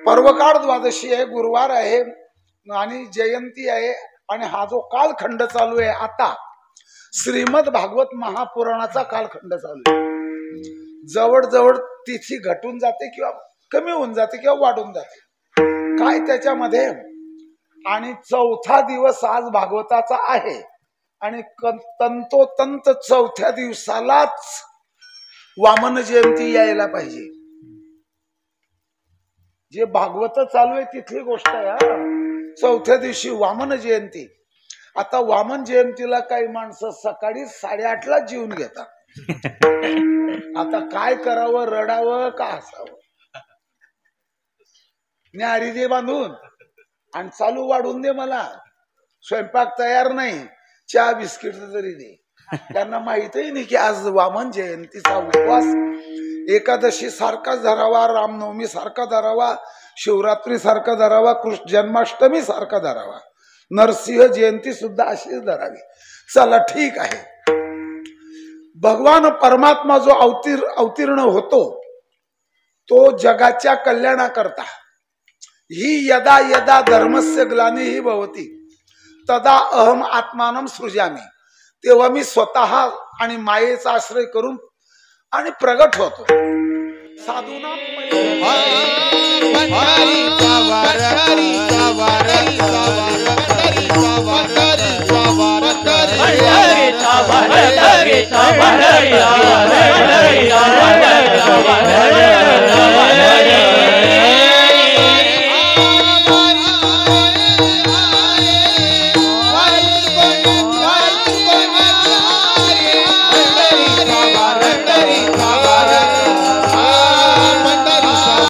पर्वकाळ द्वादशी आहे, गुरुवार आहे आणि जयंती आहे. आणि हा जो कालखंड चालू आहे आता श्रीमद भागवत महापुराणाचा कालखंड चालू आहे. जवळजवळ तिथी घटून जाते किंवा कमी होऊन जाते किंवा वाढून जाते काय त्याच्यामध्ये. आणि चौथा दिवस आज भागवताचा आहे आणि तंतोतंत चौथ्या दिवसालाच वामन जयंती यायला पाहिजे. जे भागवत चालू आहे तिथली गोष्ट आहे. चौथ्या दिवशी वामन जयंती. आता वामन जयंतीला काही माणसं सकाळी 8:30ला जीवन घेतात. आता काय करावं, रडावं का हसावं. न्यारी दे बांधून आणि चालू वाढून दे. मला स्वयंपाक तयार नाही, चहा बिस्किट तरी दे. त्यांना माहितही नाही की आज वामन जयंतीचा उपवास एकादशी सारखा धरावा, रामनवमी सारखा धरावा, शिवरात्री सारखा धरावा, कृष्ण जन्माष्टमी सारखा धरावा, नरसिंह जयंती सुद्धा अशीच धरावी. चला ठीक आहे. भगवान परमात्मा जो अवतीर्ण होतो तो जगाच्या कल्याणाकरता. ही यदा यदा धर्मस्य ग्लानिः भवति तदा अहम आत्मानं सृजामि. तेव्हा मी स्वतः आणि मायेचा आश्रय करून आणि प्रगट होतो. साधूना हरे